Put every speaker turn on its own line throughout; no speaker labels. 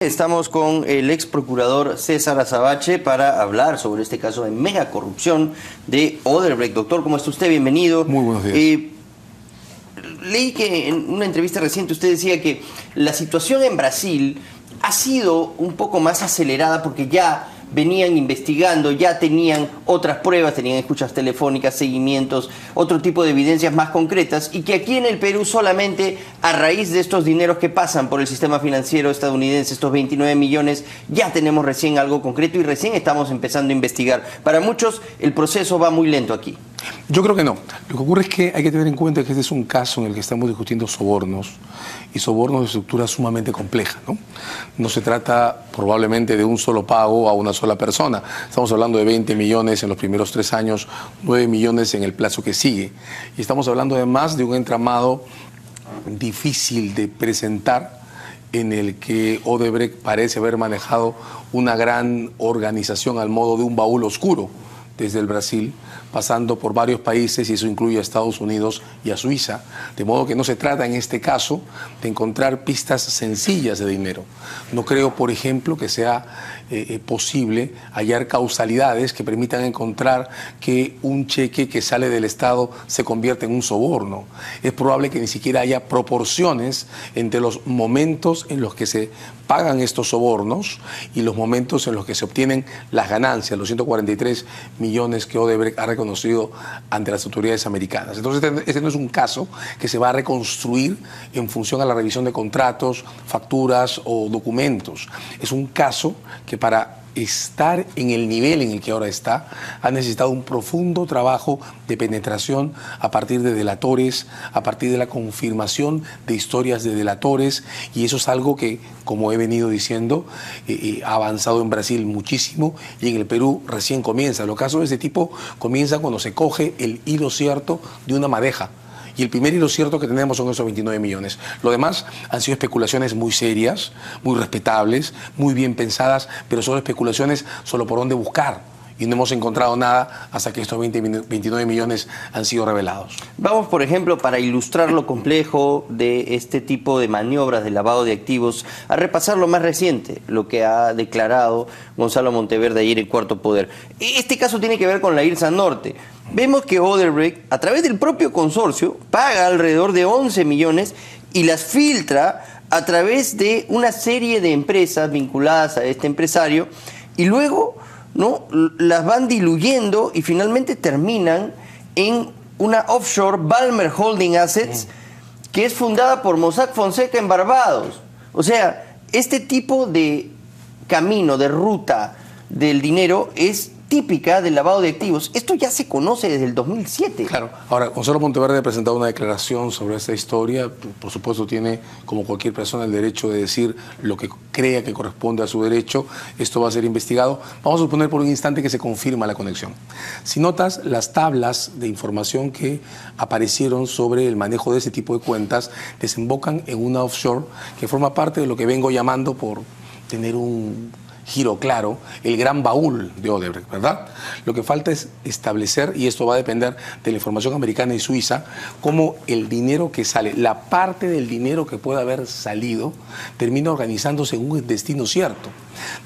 Estamos con el ex procurador César Azabache para hablar sobre este caso de mega corrupción de Odebrecht. Doctor, ¿cómo está usted? Bienvenido.
Muy buenos días.
Leí que en una entrevista reciente usted decía que la situación en Brasil ha sido un poco más acelerada porque ya venían investigando, ya tenían otras pruebas, tenían escuchas telefónicas, seguimientos, otro tipo de evidencias más concretas, y que aquí en el Perú solamente a raíz de estos dineros que pasan por el sistema financiero estadounidense, estos 29 millones, ya tenemos recién algo concreto y recién estamos empezando a investigar. Para muchos el proceso va muy lento aquí.
Yo creo que no. Lo que ocurre es que hay que tener en cuenta que este es un caso en el que estamos discutiendo sobornos, y sobornos de estructura sumamente compleja, ¿no? No se trata probablemente de un solo pago a una sola persona. Estamos hablando de 20 millones en los primeros 3 años, 9 millones en el plazo que sigue. Y estamos hablando además de un entramado difícil de presentar, en el que Odebrecht parece haber manejado una gran organización al modo de un baúl oscuro, desde el Brasil, pasando por varios países, y eso incluye a Estados Unidos y a Suiza, de modo que no se trata en este caso de encontrar pistas sencillas de dinero. No creo, por ejemplo, que sea posible hallar causalidades que permitan encontrar que un cheque que sale del Estado se convierte en un soborno. Es probable que ni siquiera haya proporciones entre los momentos en los que se pagan estos sobornos y los momentos en los que se obtienen las ganancias, los 143 millones que Odebrecht ha reconocido ante las autoridades americanas. Entonces, este no es un caso que se va a reconstruir en función a la revisión de contratos, facturas o documentos. Es un caso que para estar en el nivel en el que ahora está, ha necesitado un profundo trabajo de penetración a partir de delatores, a partir de la confirmación de historias de delatores, y eso es algo que, como he venido diciendo, ha avanzado en Brasil muchísimo, y en el Perú recién comienza. Los casos de este tipo comienzan cuando se coge el hilo cierto de una madeja. Y el primer hilo cierto que tenemos son esos 29 millones. Lo demás han sido especulaciones muy serias, muy respetables, muy bien pensadas, pero son especulaciones solo por dónde buscar. Y no hemos encontrado nada hasta que estos 29 millones han sido revelados.
Vamos, por ejemplo, para ilustrar lo complejo de este tipo de maniobras de lavado de activos, a repasar lo más reciente, lo que ha declarado Gonzalo Monteverde ayer en Cuarto Poder. Este caso tiene que ver con la IRSA Norte. Vemos que Odebrecht, a través del propio consorcio, paga alrededor de 11 millones y las filtra a través de una serie de empresas vinculadas a este empresario, y luego, ¿no?, las van diluyendo y finalmente terminan en una offshore, Balmer Holding Assets, que es fundada por Mossack Fonseca en Barbados. O sea, este tipo de camino, de ruta del dinero es típica del lavado de activos. Esto ya se conoce desde el 2007.
Claro. Ahora, Gonzalo Monteverde ha presentado una declaración sobre esta historia. Por supuesto, tiene, como cualquier persona, el derecho de decir lo que crea que corresponde a su derecho. Esto va a ser investigado. Vamos a suponer por un instante que se confirma la conexión. Si notas, las tablas de información que aparecieron sobre el manejo de ese tipo de cuentas desembocan en una offshore que forma parte de lo que vengo llamando, por tener un giro claro, el gran baúl de Odebrecht, ¿verdad? Lo que falta es establecer, y esto va a depender de la información americana y suiza, cómo el dinero que sale, la parte del dinero que puede haber salido, termina organizándose en un destino cierto.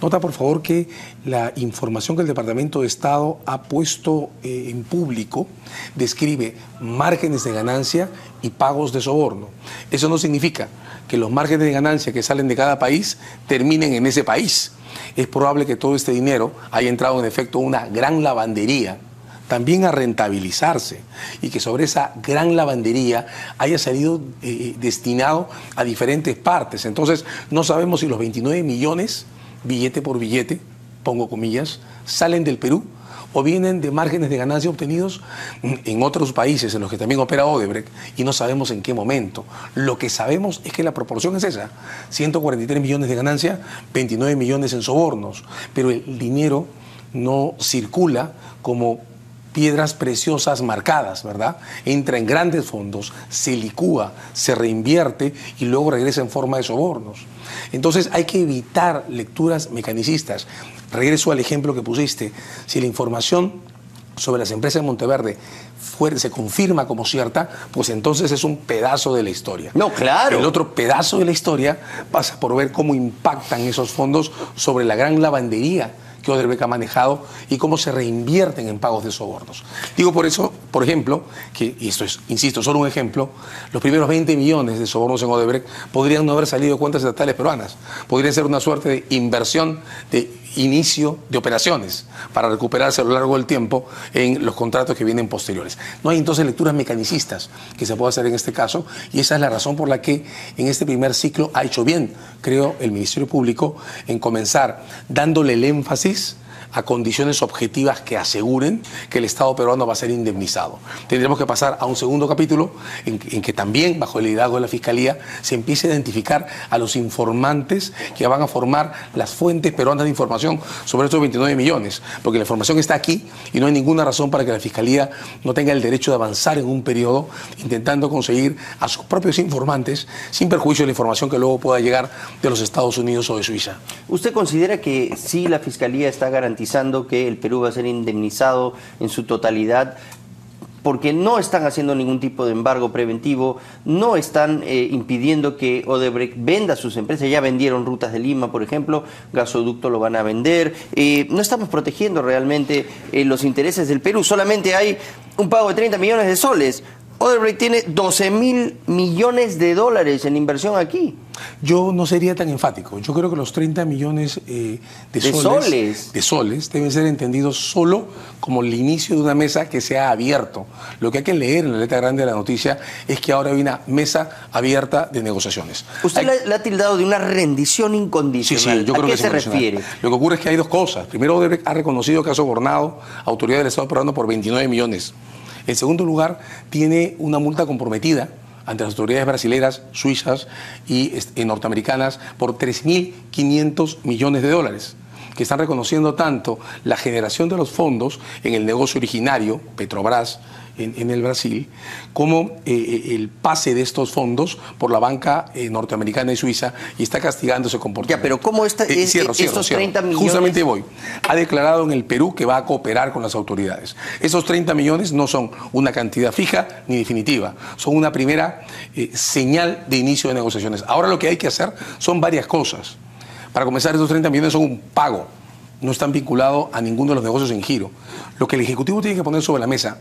Nota, por favor, que la información que el Departamento de Estado ha puesto en público describe márgenes de ganancia y pagos de soborno. Eso no significa que los márgenes de ganancia que salen de cada país terminen en ese país. Es probable que todo este dinero haya entrado en efecto a una gran lavandería, también a rentabilizarse, y que sobre esa gran lavandería haya salido destinado a diferentes partes. Entonces, no sabemos si los 29 millones, billete por billete, pongo comillas, salen del Perú o vienen de márgenes de ganancia obtenidos en otros países en los que también opera Odebrecht, y no sabemos en qué momento. Lo que sabemos es que la proporción es esa: 143 millones de ganancia, 29 millones en sobornos, pero el dinero no circula como piedras preciosas marcadas, ¿verdad? Entra en grandes fondos, se licúa, se reinvierte y luego regresa en forma de sobornos. Entonces hay que evitar lecturas mecanicistas. Regreso al ejemplo que pusiste. Si la información sobre las empresas de Monteverde se confirma como cierta, pues entonces es un pedazo de la historia.
No, claro.
El otro pedazo de la historia pasa por ver cómo impactan esos fondos sobre la gran lavandería que Odebrecht ha manejado y cómo se reinvierten en pagos de sobornos. Digo por eso, por ejemplo, y esto es, insisto, solo un ejemplo, los primeros 20 millones de sobornos en Odebrecht podrían no haber salido de cuentas estatales peruanas, podrían ser una suerte de inversión de inicio de operaciones para recuperarse a lo largo del tiempo en los contratos que vienen posteriores. No hay entonces lecturas mecanicistas que se pueda hacer en este caso, y esa es la razón por la que en este primer ciclo ha hecho bien, creo, el Ministerio Público en comenzar dándole el énfasis a condiciones objetivas que aseguren que el Estado peruano va a ser indemnizado. Tendremos que pasar a un segundo capítulo en que también, bajo el liderazgo de la Fiscalía, se empiece a identificar a los informantes que van a formar las fuentes peruanas de información sobre estos 29 millones, porque la información está aquí y no hay ninguna razón para que la Fiscalía no tenga el derecho de avanzar en un periodo intentando conseguir a sus propios informantes sin perjuicio de la información que luego pueda llegar de los Estados Unidos o de Suiza.
¿Usted considera que sí la Fiscalía está garantizando que el Perú va a ser indemnizado en su totalidad, porque no están haciendo ningún tipo de embargo preventivo, no están impidiendo que Odebrecht venda sus empresas? Ya vendieron Rutas de Lima, por ejemplo, gasoducto lo van a vender, no estamos protegiendo realmente los intereses del Perú, solamente hay un pago de 30 millones de soles. Odebrecht tiene 12.000 millones de dólares en inversión aquí.
Yo no sería tan enfático. Yo creo que los 30 millones de soles deben ser entendidos solo como el inicio de una mesa que se ha abierto. Lo que hay que leer en la letra grande de la noticia es que ahora hay una mesa abierta de negociaciones.
Usted le ha tildado de una rendición incondicional.
Sí, yo creo
¿A qué se refiere?
Lo que ocurre es que hay dos cosas. Primero, Odebrecht ha reconocido que ha sobornado a autoridades del Estado peruano por 29 millones. En segundo lugar, tiene una multa comprometida ante las autoridades brasileras, suizas y norteamericanas por 3.500 millones de dólares, que están reconociendo tanto la generación de los fondos en el negocio originario, Petrobras, en el Brasil, como el pase de estos fondos por la banca norteamericana y suiza, y está castigando ese comportamiento.
Ya, pero ¿cómo estos 30 millones?
Justamente voy. Ha declarado en el Perú que va a cooperar con las autoridades. Esos 30 millones no son una cantidad fija ni definitiva, son una primera señal de inicio de negociaciones. Ahora lo que hay que hacer son varias cosas. Para comenzar, esos 30 millones son un pago, no están vinculados a ninguno de los negocios en giro. Lo que el Ejecutivo tiene que poner sobre la mesa,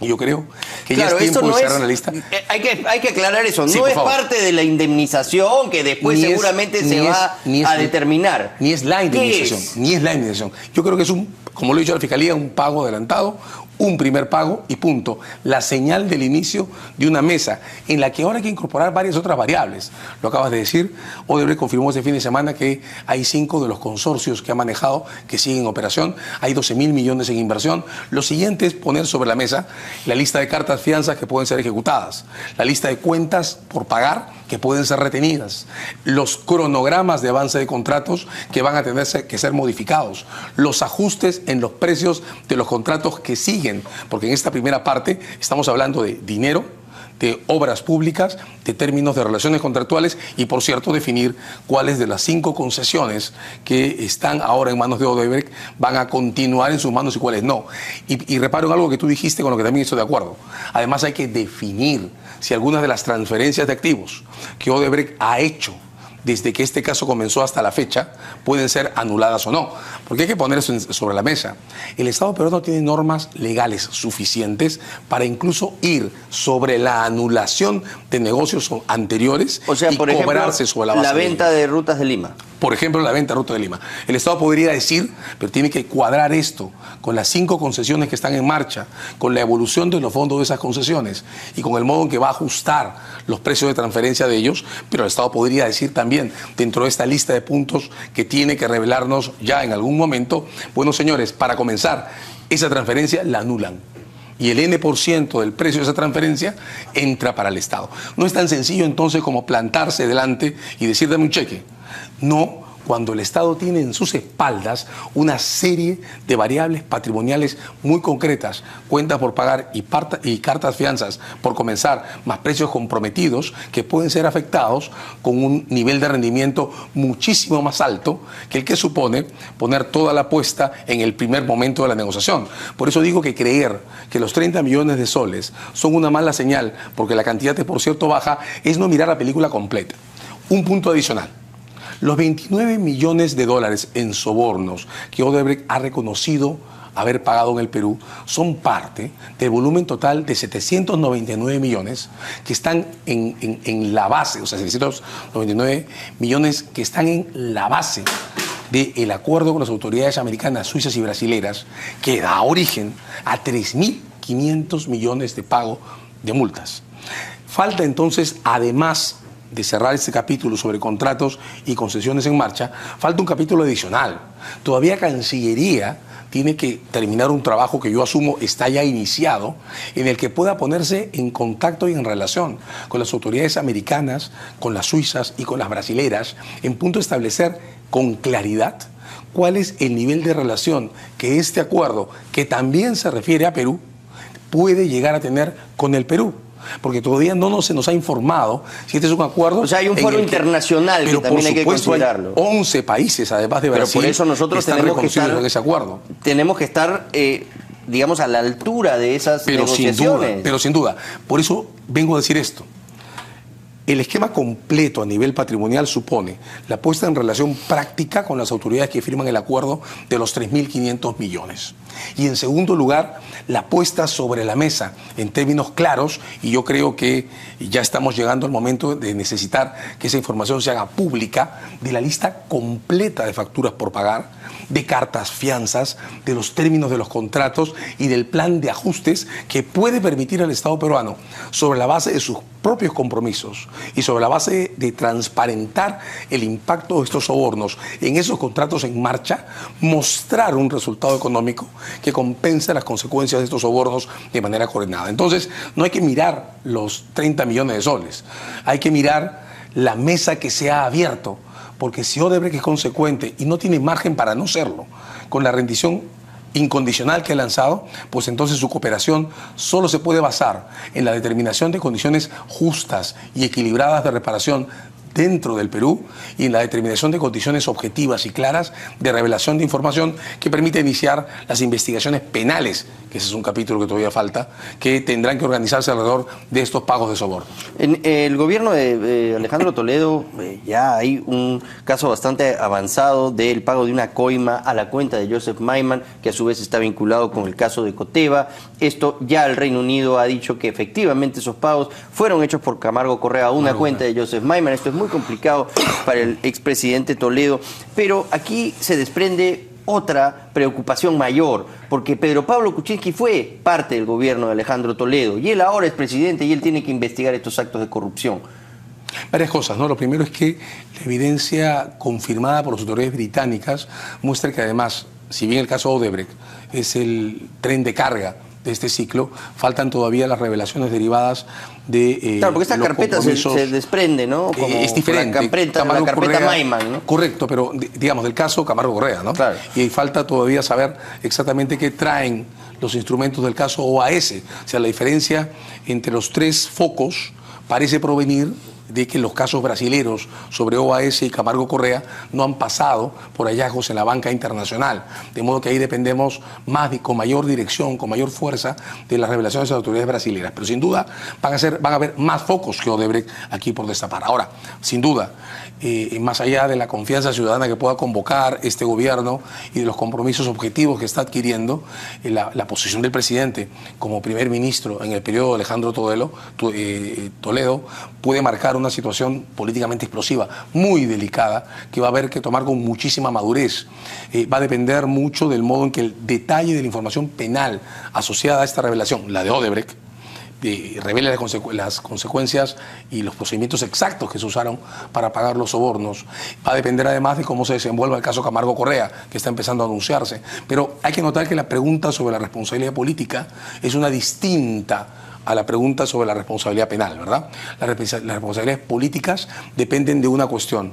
y yo creo que
claro,
ya es tiempo
no
de cerrar la lista.
Hay que aclarar eso.
Sí,
no es
favor.
parte de la indemnización que después
Ni
seguramente se va a determinar.
Ni es la indemnización. Ni es la indemnización. Yo creo que es como lo he dicho a la Fiscalía, un pago adelantado, un primer pago y punto. La señal del inicio de una mesa en la que ahora hay que incorporar varias otras variables. Lo acabas de decir, Odebrecht confirmó este fin de semana que hay 5 de los consorcios que ha manejado que siguen en operación, hay 12.000 millones en inversión. Lo siguiente es poner sobre la mesa la lista de cartas fianzas que pueden ser ejecutadas, la lista de cuentas por pagar que pueden ser retenidas, los cronogramas de avance de contratos que van a tener que ser modificados, los ajustes en los precios de los contratos que siguen, porque en esta primera parte estamos hablando de dinero, de obras públicas, de términos de relaciones contractuales y, por cierto, definir cuáles de las 5 concesiones que están ahora en manos de Odebrecht van a continuar en sus manos y cuáles no. Y reparo en algo que tú dijiste con lo que también estoy de acuerdo. Además, hay que definir si algunas de las transferencias de activos que Odebrecht ha hecho desde que este caso comenzó hasta la fecha, pueden ser anuladas o no. Porque hay que poner eso sobre la mesa. El Estado peruano tiene normas legales suficientes para incluso ir sobre la anulación de negocios anteriores,
o sea,
y
por
cobrarse
ejemplo,
sobre la base
la venta de Rutas de Lima.
Por ejemplo, la venta de Ruta de Lima. El Estado podría decir, pero tiene que cuadrar esto con las 5 concesiones que están en marcha, con la evolución de los fondos de esas concesiones y con el modo en que va a ajustar los precios de transferencia de ellos, pero el Estado podría decir también, dentro de esta lista de puntos que tiene que revelarnos ya en algún momento, bueno, señores, para comenzar, esa transferencia la anulan. Y el N% del precio de esa transferencia entra para el Estado. No es tan sencillo entonces como plantarse delante y decir, dame un cheque. No, cuando el Estado tiene en sus espaldas una serie de variables patrimoniales muy concretas, cuentas por pagar y cartas fianzas por comenzar, más precios comprometidos que pueden ser afectados con un nivel de rendimiento muchísimo más alto que el que supone poner toda la apuesta en el primer momento de la negociación. Por eso digo que creer que los 30 millones de soles son una mala señal porque la cantidad es por cierto baja es no mirar la película completa. Un punto adicional. Los 29 millones de dólares en sobornos que Odebrecht ha reconocido haber pagado en el Perú son parte del volumen total de 799 millones que están en la base, o sea, 799 millones que están en la base del acuerdo con las autoridades americanas, suizas y brasileras que da origen a 3.500 millones de pago de multas. Falta entonces, además de cerrar este capítulo sobre contratos y concesiones en marcha, falta un capítulo adicional. Todavía Cancillería tiene que terminar un trabajo que yo asumo está ya iniciado, en el que pueda ponerse en contacto y en relación con las autoridades americanas, con las suizas y con las brasileras, en punto de establecer con claridad cuál es el nivel de relación que este acuerdo, que también se refiere a Perú, puede llegar a tener con el Perú. Porque todavía no se nos ha informado si este es un acuerdo.
O sea, hay un foro internacional que también hay que considerarlo.
Hay 11 países, además de Brasil,
pero por eso nosotros
que están reconocidos en ese acuerdo.
Tenemos que estar, digamos, a la altura de esas negociaciones.
Pero sin duda. Por eso vengo a decir esto. El esquema completo a nivel patrimonial supone la puesta en relación práctica con las autoridades que firman el acuerdo de los 3.500 millones. Y en segundo lugar, la puesta sobre la mesa en términos claros, y yo creo que ya estamos llegando al momento de necesitar que esa información se haga pública, de la lista completa de facturas por pagar, de cartas fianzas, de los términos de los contratos y del plan de ajustes que puede permitir al Estado peruano, sobre la base de sus propios compromisos y sobre la base de transparentar el impacto de estos sobornos en esos contratos en marcha, mostrar un resultado económico que compensa las consecuencias de estos sobornos de manera coordinada. Entonces, no hay que mirar los 30 millones de soles, hay que mirar la mesa que se ha abierto, porque si Odebrecht es consecuente y no tiene margen para no serlo, con la rendición incondicional que ha lanzado, pues entonces su cooperación solo se puede basar en la determinación de condiciones justas y equilibradas de reparación dentro del Perú y en la determinación de condiciones objetivas y claras de revelación de información que permite iniciar las investigaciones penales, que ese es un capítulo que todavía falta, que tendrán que organizarse alrededor de estos pagos de sobornos.
En el gobierno de Alejandro Toledo ya hay un caso bastante avanzado del pago de una coima a la cuenta de Joseph Maiman, que a su vez está vinculado con el caso de Coteva. Esto ya el Reino Unido ha dicho que efectivamente esos pagos fueron hechos por Camargo Correa a una cuenta de Joseph Maiman. Esto es muy complicado para el expresidente Toledo, pero aquí se desprende otra preocupación mayor, porque Pedro Pablo Kuczynski fue parte del gobierno de Alejandro Toledo y él ahora es presidente y él tiene que investigar estos actos de corrupción.
Varias cosas, ¿no? Lo primero es que la evidencia confirmada por las autoridades británicas muestra que además, si bien el caso Odebrecht es el tren de carga de este ciclo, faltan todavía las revelaciones derivadas de
claro, porque esta carpeta se desprende, ¿no? Como
es diferente.
La carpeta Maiman, ¿no?
Correcto, pero digamos del caso Camargo Correa, ¿no?
Claro.
Y falta todavía saber exactamente qué traen los instrumentos del caso OAS. O sea, la diferencia entre los tres focos parece provenir de que los casos brasileros sobre OAS y Camargo Correa no han pasado por hallazgos en la banca internacional. De modo que ahí dependemos más con mayor dirección, con mayor fuerza de las revelaciones de las autoridades brasileras. Pero sin duda van a haber más focos que Odebrecht aquí por destapar. Ahora, sin duda, más allá de la confianza ciudadana que pueda convocar este gobierno y de los compromisos objetivos que está adquiriendo, la posición del presidente como primer ministro en el periodo de Alejandro Toledo puede marcar una situación políticamente explosiva, muy delicada, que va a haber que tomar con muchísima madurez. Va a depender mucho del modo en que el detalle de la información penal asociada a esta revelación, la de Odebrecht, revele las consecuencias y los procedimientos exactos que se usaron para pagar los sobornos. Va a depender además de cómo se desenvuelva el caso Camargo Correa, que está empezando a anunciarse. Pero hay que notar que la pregunta sobre la responsabilidad política es una distinta a la pregunta sobre la responsabilidad penal, ¿verdad? Las responsabilidades políticas dependen de una cuestión.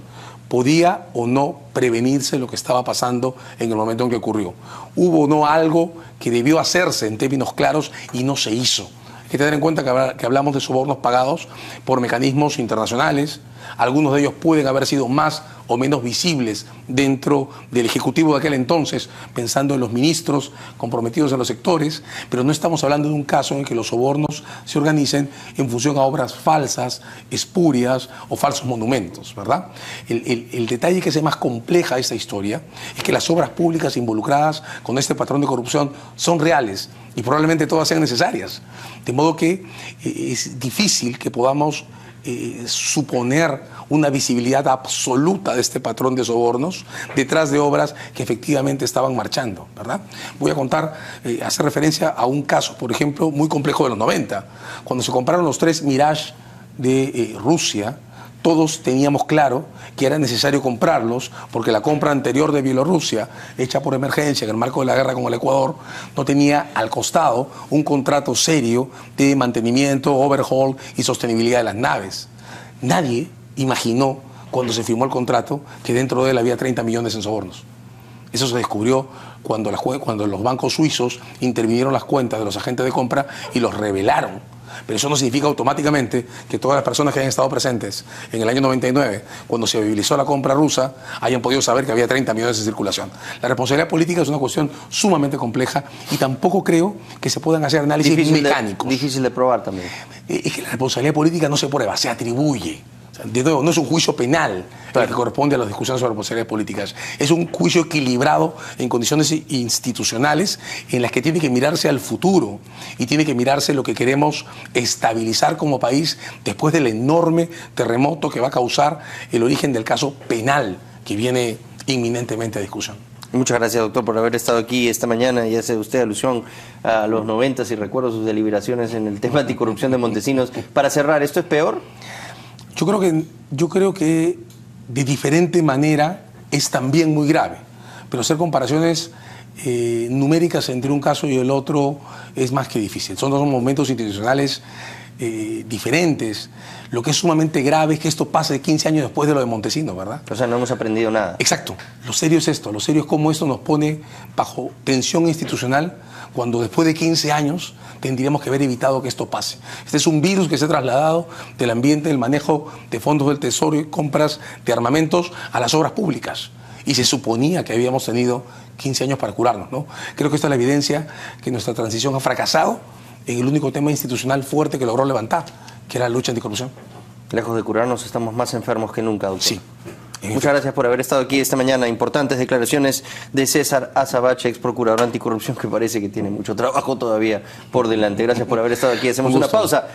¿podía o no prevenirse lo que estaba pasando en el momento en que ocurrió? ¿Hubo o no algo que debió hacerse en términos claros y no se hizo? Hay que tener en cuenta que hablamos de sobornos pagados por mecanismos internacionales. Algunos de ellos pueden haber sido más o menos visibles dentro del Ejecutivo de aquel entonces, pensando en los ministros comprometidos en los sectores, pero no estamos hablando de un caso en que los sobornos se organicen en función a obras falsas, espurias o falsos monumentos, ¿verdad? El detalle que hace más compleja esta historia es que las obras públicas involucradas con este patrón de corrupción son reales y probablemente todas sean necesarias. De modo que es difícil que podamos suponer una visibilidad absoluta de este patrón de sobornos detrás de obras que efectivamente estaban marchando, ¿verdad? Voy a contar, hacer referencia a un caso, por ejemplo, muy complejo de los 90, cuando se compraron los 3 Mirage de Rusia. Todos teníamos claro que era necesario comprarlos porque la compra anterior de Bielorrusia, hecha por emergencia en el marco de la guerra con el Ecuador, no tenía al costado un contrato serio de mantenimiento, overhaul y sostenibilidad de las naves. Nadie imaginó cuando se firmó el contrato que dentro de él había 30 millones en sobornos. Eso se descubrió cuando los bancos suizos intervinieron las cuentas de los agentes de compra y los revelaron. Pero eso no significa automáticamente que todas las personas que hayan estado presentes en el año 99, cuando se viabilizó la compra rusa, hayan podido saber que había 30 millones en circulación. La responsabilidad política es una cuestión sumamente compleja y tampoco creo que se puedan hacer análisis mecánicos.
Difícil de probar también.
Es que la responsabilidad política no se prueba, se atribuye. De nuevo, no es un juicio penal el que corresponde a las discusiones sobre responsabilidades políticas. Es un juicio equilibrado en condiciones institucionales en las que tiene que mirarse al futuro y tiene que mirarse lo que queremos estabilizar como país después del enorme terremoto que va a causar el origen del caso penal que viene inminentemente a discusión.
Muchas gracias, doctor, por haber estado aquí esta mañana y hace usted alusión a los 90 y recuerdo sus deliberaciones en el tema anticorrupción de Montesinos. Para cerrar, ¿esto es peor?
Yo creo que de diferente manera es también muy grave, pero hacer comparaciones numéricas entre un caso y el otro es más que difícil. Son dos momentos institucionales diferentes. Lo que es sumamente grave es que esto pase 15 años después de lo de Montesinos, ¿verdad?
O sea, no hemos aprendido nada.
Exacto. Lo serio es esto. Lo serio es cómo esto nos pone bajo tensión institucional cuando después de 15 años tendríamos que haber evitado que esto pase. Este es un virus que se ha trasladado del ambiente del manejo de fondos del Tesoro y compras de armamentos a las obras públicas. Y se suponía que habíamos tenido 15 años para curarnos, ¿no? Creo que esta es la evidencia que nuestra transición ha fracasado en el único tema institucional fuerte que logró levantar, que era la lucha anticorrupción.
Lejos de curarnos, estamos más enfermos que nunca, doctor.
Sí.
Muchas gracias por haber estado aquí esta mañana. Importantes declaraciones de César Azabache, ex procurador anticorrupción, que parece que tiene mucho trabajo todavía por delante. Gracias por haber estado aquí. Hacemos una pausa.